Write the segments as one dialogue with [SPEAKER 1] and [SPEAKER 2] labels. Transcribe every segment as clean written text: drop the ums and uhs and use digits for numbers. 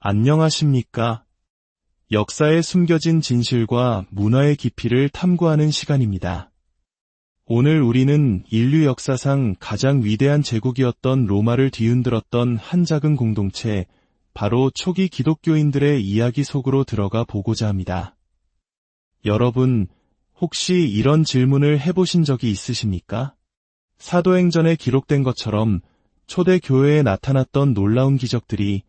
[SPEAKER 1] 안녕하십니까? 역사에 숨겨진 진실과 문화의 깊이를 탐구하는 시간입니다. 오늘 우리는 인류 역사상 가장 위대한 제국이었던 로마를 뒤흔들었던 한 작은 공동체, 바로 초기 기독교인들의 이야기 속으로 들어가 보고자 합니다. 여러분, 혹시 이런 질문을 해보신 적이 있으십니까? 사도행전에 기록된 것처럼 초대 교회에 나타났던 놀라운 기적들이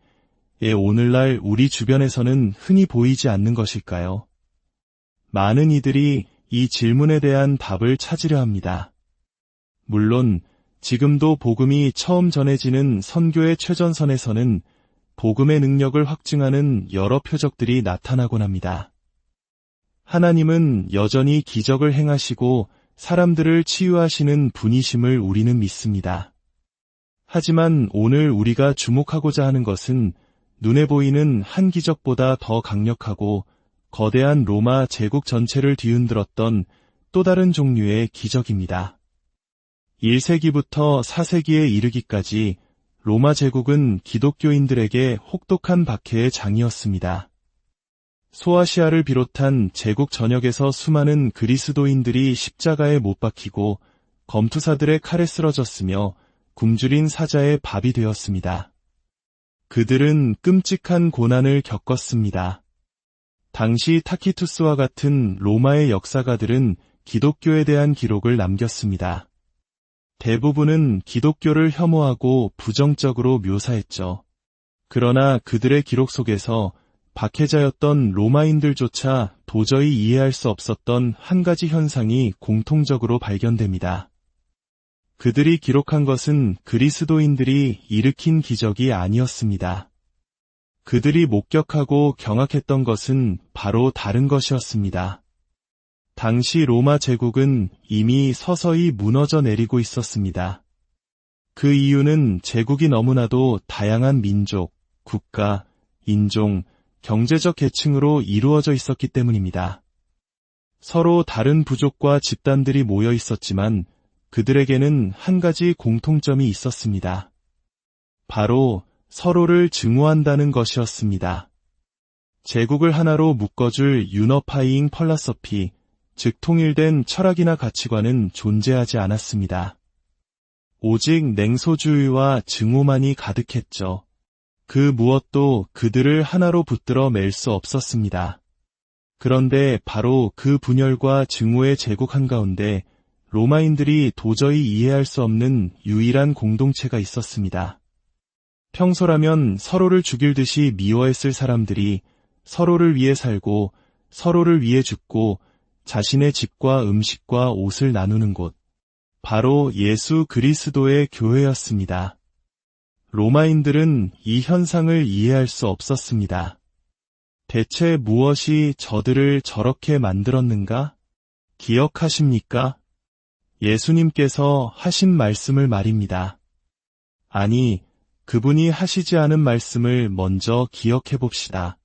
[SPEAKER 1] 오늘날 우리 주변에서는 흔히 보이지 않는 것일까요? 많은 이들이 이 질문에 대한 답을 찾으려 합니다. 물론 지금도 복음이 처음 전해지는 선교의 최전선에서는 복음의 능력을 확증하는 여러 표적들이 나타나곤 합니다. 하나님은 여전히 기적을 행하시고 사람들을 치유하시는 분이심을 우리는 믿습니다. 하지만 오늘 우리가 주목하고자 하는 것은 눈에 보이는 한 기적보다 더 강력하고 거대한 로마 제국 전체를 뒤흔들었던 또 다른 종류의 기적입니다. 1세기부터 4세기에 이르기까지 로마 제국은 기독교인들에게 혹독한 박해의 장이었습니다. 소아시아를 비롯한 제국 전역에서 수많은 그리스도인들이 십자가에 못 박히고 검투사들의 칼에 쓰러졌으며 굶주린 사자의 밥이 되었습니다. 그들은 끔찍한 고난을 겪었습니다. 당시 타키투스와 같은 로마의 역사가들은 기독교에 대한 기록을 남겼습니다. 대부분은 기독교를 혐오하고 부정적으로 묘사했죠. 그러나 그들의 기록 속에서 박해자였던 로마인들조차 도저히 이해할 수 없었던 한 가지 현상이 공통적으로 발견됩니다. 그들이 기록한 것은 그리스도인들이 일으킨 기적이 아니었습니다. 그들이 목격하고 경악했던 것은 바로 다른 것이었습니다. 당시 로마 제국은 이미 서서히 무너져 내리고 있었습니다. 그 이유는 제국이 너무나도 다양한 민족, 국가, 인종, 경제적 계층으로 이루어져 있었기 때문입니다. 서로 다른 부족과 집단들이 모여 있었지만 그들에게는 한 가지 공통점이 있었습니다. 바로 서로를 증오한다는 것이었습니다. 제국을 하나로 묶어줄 유너파이잉 펄라서피, 즉 통일된 철학이나 가치관은 존재하지 않았습니다. 오직 냉소주의와 증오만이 가득했죠. 그 무엇도 그들을 하나로 붙들어 맬 수 없었습니다. 그런데 바로 그 분열과 증오의 제국 한가운데 로마인들이 도저히 이해할 수 없는 유일한 공동체가 있었습니다. 평소라면 서로를 죽일 듯이 미워했을 사람들이 서로를 위해 살고 서로를 위해 죽고 자신의 집과 음식과 옷을 나누는 곳, 바로 예수 그리스도의 교회였습니다. 로마인들은 이 현상을 이해할 수 없었습니다. 대체 무엇이 저들을 저렇게 만들었는가? 기억하십니까? 예수님께서 하신 말씀을 말입니다. 아니, 그분이 하시지 않은 말씀을 먼저 기억해 봅시다.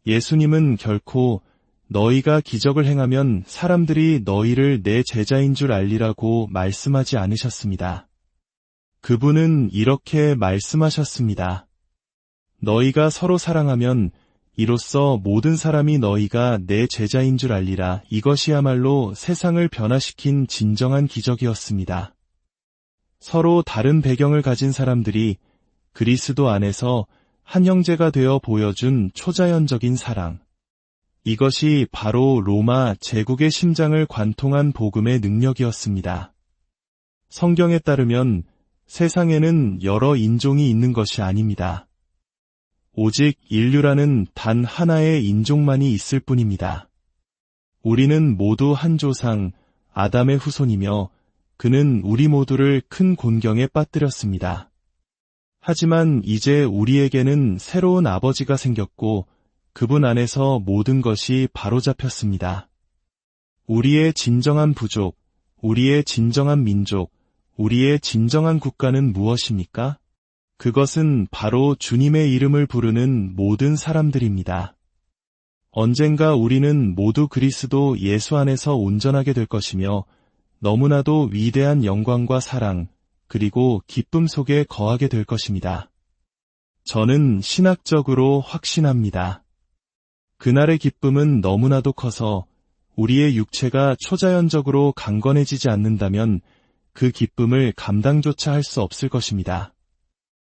[SPEAKER 1] 예수님은 결코 너희가 기적을 행하면 사람들이 너희를 내 제자인 줄 알리라고 말씀하지 않으셨습니다. 그분은 이렇게 말씀하셨습니다. 너희가 서로 사랑하면 이로써 모든 사람이 너희가 내 제자인 줄 알리라. 이것이야말로 세상을 변화시킨 진정한 기적이었습니다. 서로 다른 배경을 가진 사람들이 그리스도 안에서 한 형제가 되어 보여준 초자연적인 사랑. 이것이 바로 로마 제국의 심장을 관통한 복음의 능력이었습니다. 성경에 따르면 세상에는 여러 인종이 있는 것이 아닙니다. 오직 인류라는 단 하나의 인종만이 있을 뿐입니다. 우리는 모두 한 조상, 아담의 후손이며 그는 우리 모두를 큰 곤경에 빠뜨렸습니다. 하지만 이제 우리에게는 새로운 아버지가 생겼고 그분 안에서 모든 것이 바로잡혔습니다. 우리의 진정한 부족, 우리의 진정한 민족, 우리의 진정한 국가는 무엇입니까? 그것은 바로 주님의 이름을 부르는 모든 사람들입니다. 언젠가 우리는 모두 그리스도 예수 안에서 온전하게 될 것이며 너무나도 위대한 영광과 사랑, 그리고 기쁨 속에 거하게 될 것입니다. 저는 신학적으로 확신합니다. 그날의 기쁨은 너무나도 커서 우리의 육체가 초자연적으로 강건해지지 않는다면 그 기쁨을 감당조차 할 수 없을 것입니다.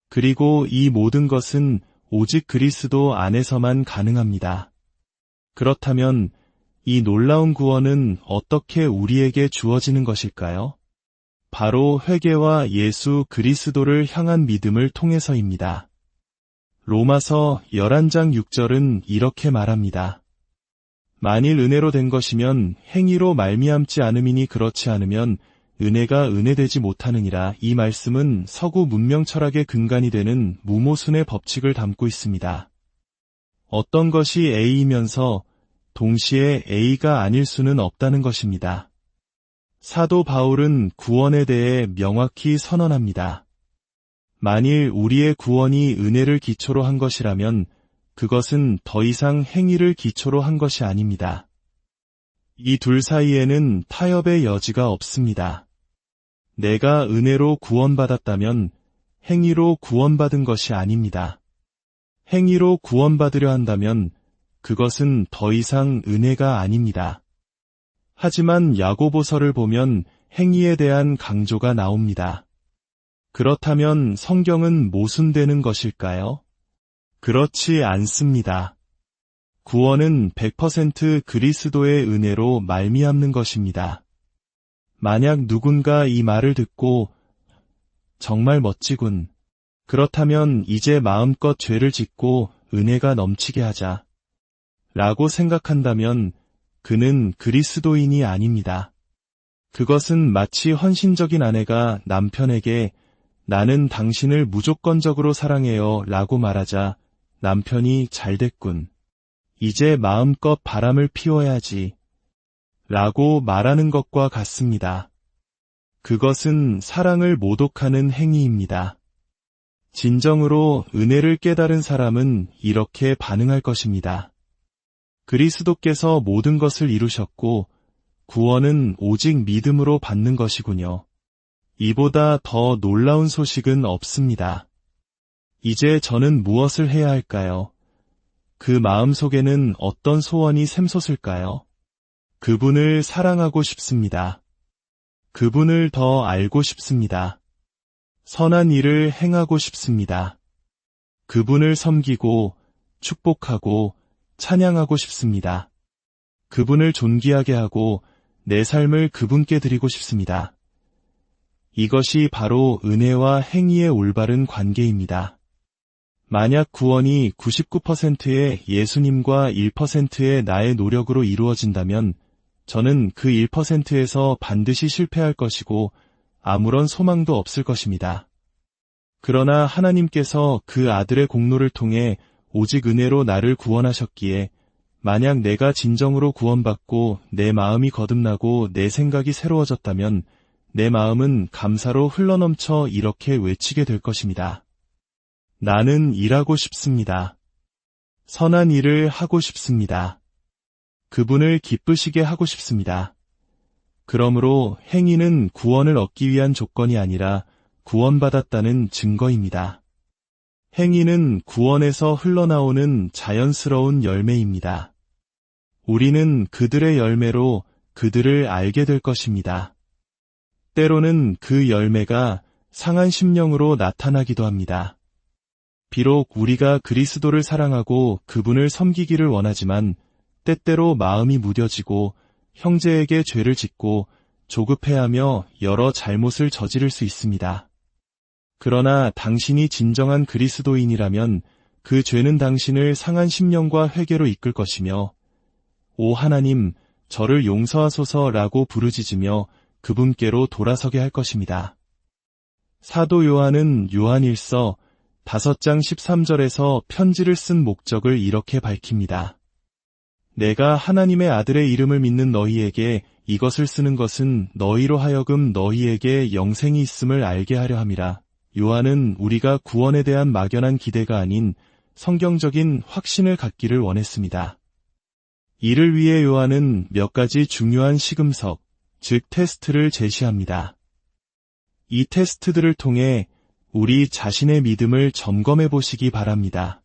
[SPEAKER 1] 그리고 이 모든 것은 오직 그리스도 안에서만 가능합니다. 그렇다면 이 놀라운 구원은 어떻게 우리에게 주어지는 것일까요? 바로 회개와 예수 그리스도를 향한 믿음을 통해서입니다. 로마서 11장 6절은 이렇게 말합니다. 만일 은혜로 된 것이면 행위로 말미암지 않음이니 그렇지 않으면 은혜가 은혜되지 못하느니라. 이 말씀은 서구 문명 철학의 근간이 되는 무모순의 법칙을 담고 있습니다. 어떤 것이 A이면서 동시에 A가 아닐 수는 없다는 것입니다. 사도 바울은 구원에 대해 명확히 선언합니다. 만일 우리의 구원이 은혜를 기초로 한 것이라면 그것은 더 이상 행위를 기초로 한 것이 아닙니다. 이 둘 사이에는 타협의 여지가 없습니다. 내가 은혜로 구원받았다면 행위로 구원받은 것이 아닙니다. 행위로 구원받으려 한다면 그것은 더 이상 은혜가 아닙니다. 하지만 야고보서를 보면 행위에 대한 강조가 나옵니다. 그렇다면 성경은 모순되는 것일까요? 그렇지 않습니다. 구원은 100% 그리스도의 은혜로 말미암는 것입니다. 만약 누군가 이 말을 듣고 정말 멋지군. 그렇다면 이제 마음껏 죄를 짓고 은혜가 넘치게 하자. 라고 생각한다면 그는 그리스도인이 아닙니다. 그것은 마치 헌신적인 아내가 남편에게 나는 당신을 무조건적으로 사랑해요 라고 말하자 남편이 잘됐군. 이제 마음껏 바람을 피워야지. 라고 말하는 것과 같습니다. 그것은 사랑을 모독하는 행위입니다. 진정으로 은혜를 깨달은 사람은 이렇게 반응할 것입니다. 그리스도께서 모든 것을 이루셨고 구원은 오직 믿음으로 받는 것이군요. 이보다 더 놀라운 소식은 없습니다. 이제 저는 무엇을 해야 할까요? 그 마음속에는 어떤 소원이 샘솟을까요? 그분을 사랑하고 싶습니다. 그분을 더 알고 싶습니다. 선한 일을 행하고 싶습니다. 그분을 섬기고 축복하고 찬양하고 싶습니다. 그분을 존귀하게 하고 내 삶을 그분께 드리고 싶습니다. 이것이 바로 은혜와 행위의 올바른 관계입니다. 만약 구원이 99%의 예수님과 1%의 나의 노력으로 이루어진다면 저는 그 1%에서 반드시 실패할 것이고 아무런 소망도 없을 것입니다. 그러나 하나님께서 그 아들의 공로를 통해 오직 은혜로 나를 구원하셨기에 만약 내가 진정으로 구원받고 내 마음이 거듭나고 내 생각이 새로워졌다면 내 마음은 감사로 흘러넘쳐 이렇게 외치게 될 것입니다. 나는 일하고 싶습니다. 선한 일을 하고 싶습니다. 그분을 기쁘시게 하고 싶습니다. 그러므로 행위는 구원을 얻기 위한 조건이 아니라 구원받았다는 증거입니다. 행위는 구원에서 흘러나오는 자연스러운 열매입니다. 우리는 그들의 열매로 그들을 알게 될 것입니다. 때로는 그 열매가 상한 심령으로 나타나기도 합니다. 비록 우리가 그리스도를 사랑하고 그분을 섬기기를 원하지만 때때로 마음이 무뎌지고 형제에게 죄를 짓고 조급해하며 여러 잘못을 저지를 수 있습니다. 그러나 당신이 진정한 그리스도인이라면 그 죄는 당신을 상한 심령과 회개로 이끌 것이며 오 하나님, 저를 용서하소서라고 부르짖으며 그분께로 돌아서게 할 것입니다. 사도 요한은 요한일서 5장 13절에서 편지를 쓴 목적을 이렇게 밝힙니다. 내가 하나님의 아들의 이름을 믿는 너희에게 이것을 쓰는 것은 너희로 하여금 너희에게 영생이 있음을 알게 하려 함이라. 요한은 우리가 구원에 대한 막연한 기대가 아닌 성경적인 확신을 갖기를 원했습니다. 이를 위해 요한은 몇 가지 중요한 시금석, 즉 테스트를 제시합니다. 이 테스트들을 통해 우리 자신의 믿음을 점검해 보시기 바랍니다.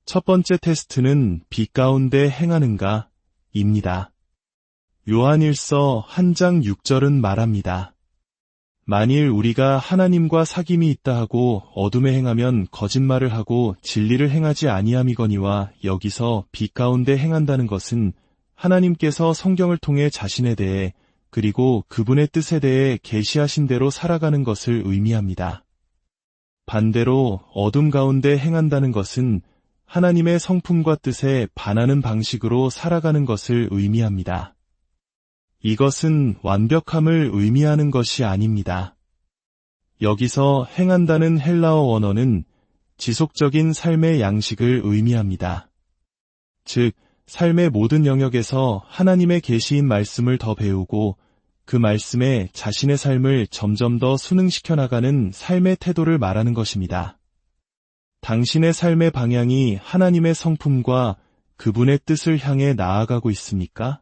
[SPEAKER 1] 첫 번째 테스트는 빛 가운데 행하는가? 입니다. 요한일서 1장 6절은 말합니다. 만일 우리가 하나님과 사귐이 있다 하고 어둠에 행하면 거짓말을 하고 진리를 행하지 아니함이거니와, 여기서 빛 가운데 행한다는 것은 하나님께서 성경을 통해 자신에 대해 그리고 그분의 뜻에 대해 계시하신 대로 살아가는 것을 의미합니다. 반대로 어둠 가운데 행한다는 것은 하나님의 성품과 뜻에 반하는 방식으로 살아가는 것을 의미합니다. 이것은 완벽함을 의미하는 것이 아닙니다. 여기서 행한다는 헬라어 원어는 지속적인 삶의 양식을 의미합니다. 즉, 삶의 모든 영역에서 하나님의 계시인 말씀을 더 배우고 그 말씀에 자신의 삶을 점점 더 순응시켜 나가는 삶의 태도를 말하는 것입니다. 당신의 삶의 방향이 하나님의 성품과 그분의 뜻을 향해 나아가고 있습니까?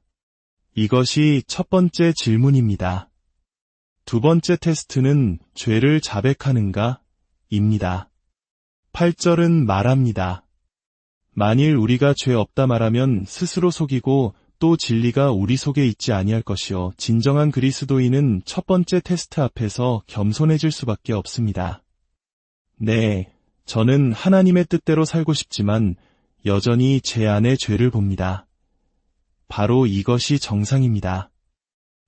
[SPEAKER 1] 이것이 첫 번째 질문입니다. 두 번째 테스트는 죄를 자백하는가? 입니다. 8절은 말합니다. 만일 우리가 죄 없다 말하면 스스로 속이고 또 진리가 우리 속에 있지 아니할 것이요. 진정한 그리스도인은 첫 번째 테스트 앞에서 겸손해질 수밖에 없습니다. 네, 저는 하나님의 뜻대로 살고 싶지만 여전히 제 안에 죄를 봅니다. 바로 이것이 정상입니다.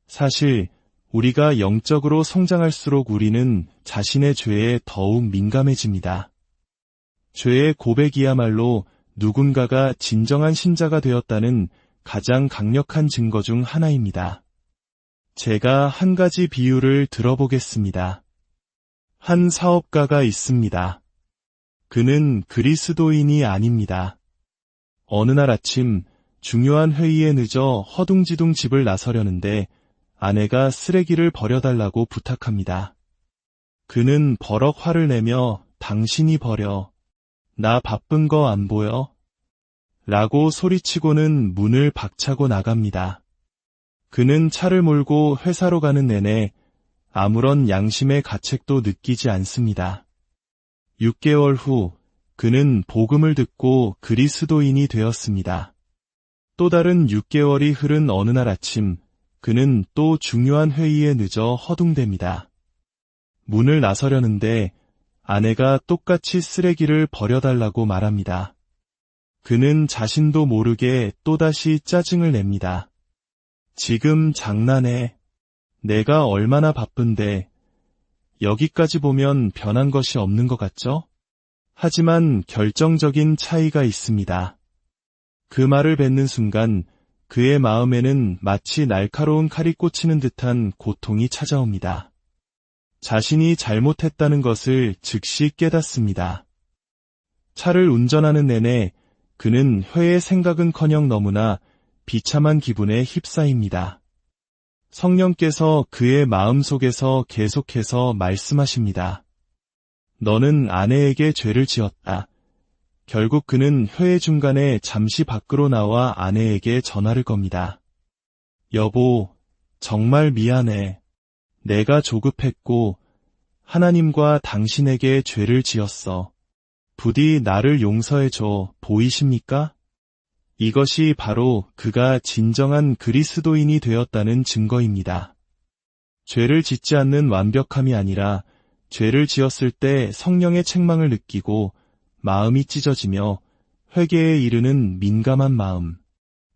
[SPEAKER 1] 사실 우리가 영적으로 성장할수록 우리는 자신의 죄에 더욱 민감해집니다. 죄의 고백이야말로 누군가가 진정한 신자가 되었다는 가장 강력한 증거 중 하나입니다. 제가 한 가지 비유를 들어보겠습니다. 한 사업가가 있습니다. 그는 그리스도인이 아닙니다. 어느 날 아침 중요한 회의에 늦어 허둥지둥 집을 나서려는데 아내가 쓰레기를 버려달라고 부탁합니다. 그는 버럭 화를 내며 당신이 버려. 나 바쁜 거 안 보여? 라고 소리치고는 문을 박차고 나갑니다. 그는 차를 몰고 회사로 가는 내내 아무런 양심의 가책도 느끼지 않습니다. 6개월 후 그는 복음을 듣고 그리스도인이 되었습니다. 또 다른 6개월이 흐른 어느 날 아침, 그는 또 중요한 회의에 늦어 허둥댑니다. 문을 나서려는데 아내가 똑같이 쓰레기를 버려달라고 말합니다. 그는 자신도 모르게 또다시 짜증을 냅니다. 지금 장난해. 내가 얼마나 바쁜데. 여기까지 보면 변한 것이 없는 것 같죠? 하지만 결정적인 차이가 있습니다. 그 말을 뱉는 순간 그의 마음에는 마치 날카로운 칼이 꽂히는 듯한 고통이 찾아옵니다. 자신이 잘못했다는 것을 즉시 깨닫습니다. 차를 운전하는 내내 그는 회의 생각은커녕 너무나 비참한 기분에 휩싸입니다. 성령께서 그의 마음속에서 계속해서 말씀하십니다. 너는 아내에게 죄를 지었다. 결국 그는 회의 중간에 잠시 밖으로 나와 아내에게 전화를 겁니다. 여보, 정말 미안해. 내가 조급했고 하나님과 당신에게 죄를 지었어. 부디 나를 용서해줘. 보이십니까? 이것이 바로 그가 진정한 그리스도인이 되었다는 증거입니다. 죄를 짓지 않는 완벽함이 아니라 죄를 지었을 때 성령의 책망을 느끼고 마음이 찢어지며 회개에 이르는 민감한 마음.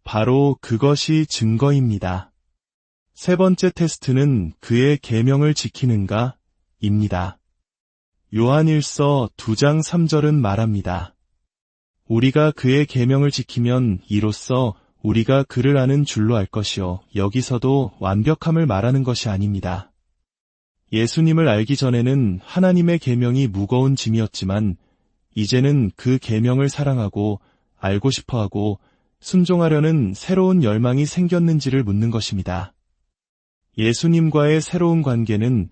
[SPEAKER 1] 바로 그것이 증거입니다. 세 번째 테스트는 그의 계명을 지키는가? 입니다. 요한일서 2장 3절은 말합니다. 우리가 그의 계명을 지키면 이로써 우리가 그를 아는 줄로 알 것이요. 여기서도 완벽함을 말하는 것이 아닙니다. 예수님을 알기 전에는 하나님의 계명이 무거운 짐이었지만 이제는 그 계명을 사랑하고 알고 싶어하고 순종하려는 새로운 열망이 생겼는지를 묻는 것입니다. 예수님과의 새로운 관계는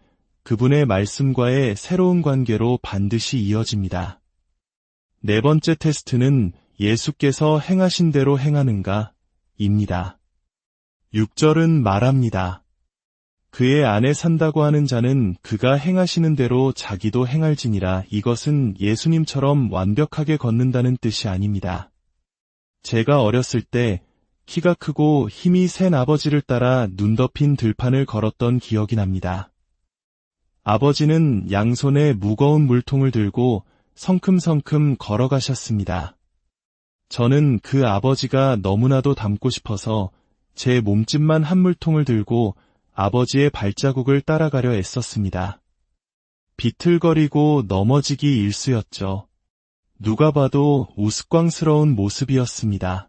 [SPEAKER 1] 그분의 말씀과의 새로운 관계로 반드시 이어집니다. 네 번째 테스트는 예수께서 행하신 대로 행하는가? 입니다. 6절은 말합니다. 그의 안에 산다고 하는 자는 그가 행하시는 대로 자기도 행할지니라. 이것은 예수님처럼 완벽하게 걷는다는 뜻이 아닙니다. 제가 어렸을 때 키가 크고 힘이 센 아버지를 따라 눈 덮인 들판을 걸었던 기억이 납니다. 아버지는 양손에 무거운 물통을 들고 성큼성큼 걸어가셨습니다. 저는 그 아버지가 너무나도 닮고 싶어서 제 몸집만 한 물통을 들고 아버지의 발자국을 따라가려 애썼습니다. 비틀거리고 넘어지기 일쑤였죠. 누가 봐도 우스꽝스러운 모습이었습니다.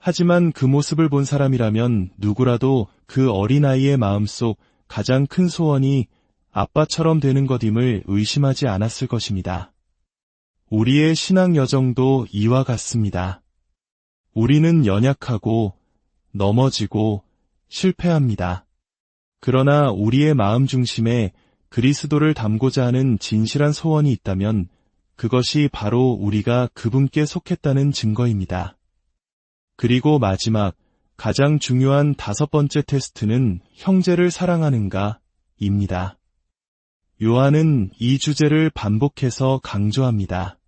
[SPEAKER 1] 하지만 그 모습을 본 사람이라면 누구라도 그 어린아이의 마음속 가장 큰 소원이 아빠처럼 되는 것임을 의심하지 않았을 것입니다. 우리의 신앙 여정도 이와 같습니다. 우리는 연약하고 넘어지고 실패합니다. 그러나 우리의 마음 중심에 그리스도를 닮고자 하는 진실한 소원이 있다면 그것이 바로 우리가 그분께 속했다는 증거입니다. 그리고 마지막, 가장 중요한 5번째 테스트는 형제를 사랑하는가 입니다. 요한은 이 주제를 반복해서 강조합니다.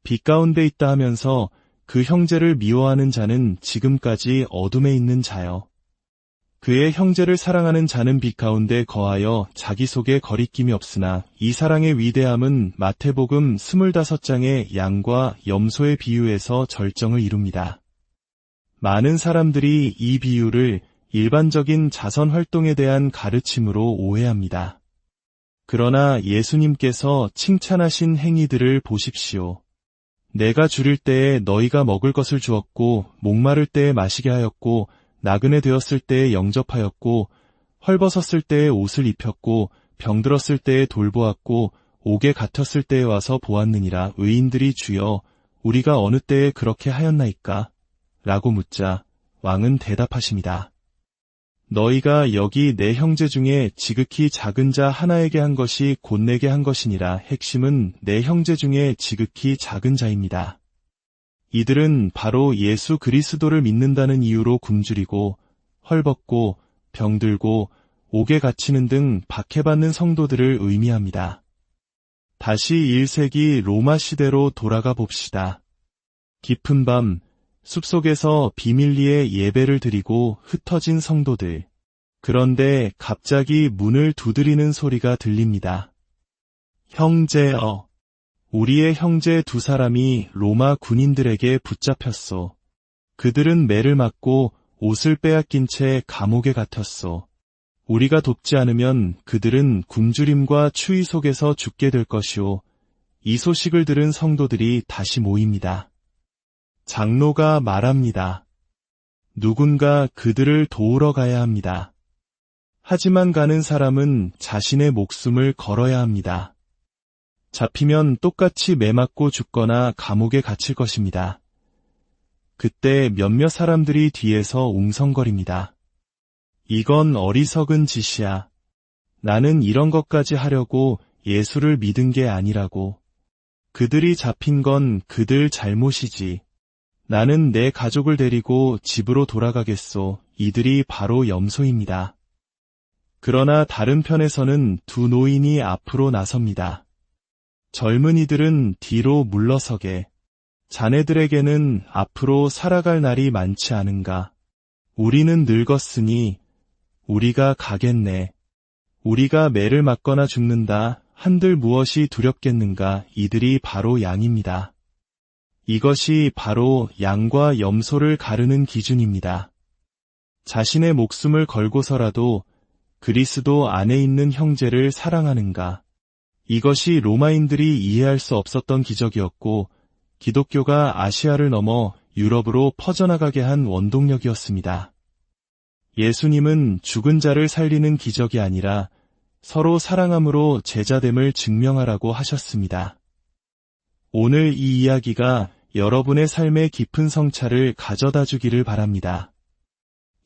[SPEAKER 1] 빛 가운데 있다 하면서 그 형제를 미워하는 자는 지금까지 어둠에 있는 자요. 그의 형제를 사랑하는 자는 빛 가운데 거하여 자기 속에 거리낌이 없으나 이 사랑의 위대함은 마태복음 25장의 양과 염소의 비유에서 절정을 이룹니다. 많은 사람들이 이 비유를 일반적인 자선 활동에 대한 가르침으로 오해합니다. 그러나 예수님께서 칭찬하신 행위들을 보십시오. 내가 줄일 때에 너희가 먹을 것을 주었고, 목마를 때에 마시게 하였고, 나그네 되었을 때에 영접하였고, 헐벗었을 때에 옷을 입혔고, 병들었을 때에 돌보았고, 옥에 갇혔을 때에 와서 보았느니라. 의인들이 주여, 우리가 어느 때에 그렇게 하였나이까? 라고 묻자 왕은 대답하십니다. 너희가 여기 내 형제 중에 지극히 작은 자 하나에게 한 것이 곧 내게 한 것이니라. 핵심은 내 형제 중에 지극히 작은 자입니다. 이들은 바로 예수 그리스도를 믿는다는 이유로 굶주리고 헐벗고 병들고 옥에 갇히는 등 박해받는 성도들을 의미합니다. 다시 1세기 로마 시대로 돌아가 봅시다. 깊은 밤 숲속에서 비밀리에 예배를 드리고 흩어진 성도들. 그런데 갑자기 문을 두드리는 소리가 들립니다. 형제여. 우리의 형제 2사람이 로마 군인들에게 붙잡혔소. 그들은 매를 맞고 옷을 빼앗긴 채 감옥에 갇혔소. 우리가 돕지 않으면 그들은 굶주림과 추위 속에서 죽게 될 것이오. 이 소식을 들은 성도들이 다시 모입니다. 장로가 말합니다. 누군가 그들을 도우러 가야 합니다. 하지만 가는 사람은 자신의 목숨을 걸어야 합니다. 잡히면 똑같이 매맞고 죽거나 감옥에 갇힐 것입니다. 그때 몇몇 사람들이 뒤에서 웅성거립니다. 이건 어리석은 짓이야. 나는 이런 것까지 하려고 예수를 믿은 게 아니라고. 그들이 잡힌 건 그들 잘못이지. 나는 내 가족을 데리고 집으로 돌아가겠소. 이들이 바로 염소입니다. 그러나 다른 편에서는 2 노인이 앞으로 나섭니다. 젊은이들은 뒤로 물러서게. 자네들에게는 앞으로 살아갈 날이 많지 않은가. 우리는 늙었으니 우리가 가겠네. 우리가 매를 맞거나 죽는다. 한들 무엇이 두렵겠는가. 이들이 바로 양입니다. 이것이 바로 양과 염소를 가르는 기준입니다. 자신의 목숨을 걸고서라도 그리스도 안에 있는 형제를 사랑하는가. 이것이 로마인들이 이해할 수 없었던 기적이었고 기독교가 아시아를 넘어 유럽으로 퍼져나가게 한 원동력이었습니다. 예수님은 죽은 자를 살리는 기적이 아니라 서로 사랑함으로 제자됨을 증명하라고 하셨습니다. 오늘 이 이야기가 여러분의 삶의 깊은 성찰을 가져다 주기를 바랍니다.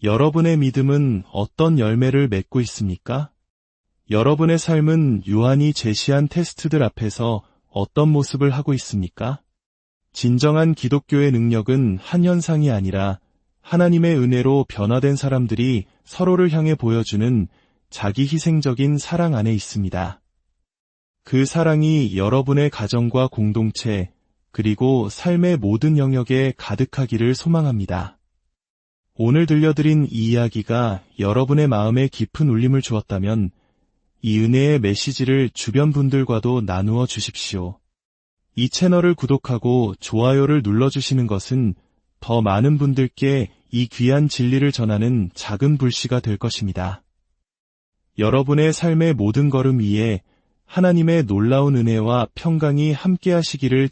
[SPEAKER 1] 여러분의 믿음은 어떤 열매를 맺고 있습니까? 여러분의 삶은 요한이 제시한 테스트들 앞에서 어떤 모습을 하고 있습니까? 진정한 기독교의 능력은 한 현상이 아니라 하나님의 은혜로 변화된 사람들이 서로를 향해 보여주는 자기 희생적인 사랑 안에 있습니다. 그 사랑이 여러분의 가정과 공동체, 그리고 삶의 모든 영역에 가득하기를 소망합니다. 오늘 들려드린 이 이야기가 여러분의 마음에 깊은 울림을 주었다면 이 은혜의 메시지를 주변 분들과도 나누어 주십시오. 이 채널을 구독하고 좋아요를 눌러주시는 것은 더 많은 분들께 이 귀한 진리를 전하는 작은 불씨가 될 것입니다. 여러분의 삶의 모든 걸음 위에 하나님의 놀라운 은혜와 평강이 함께하시기를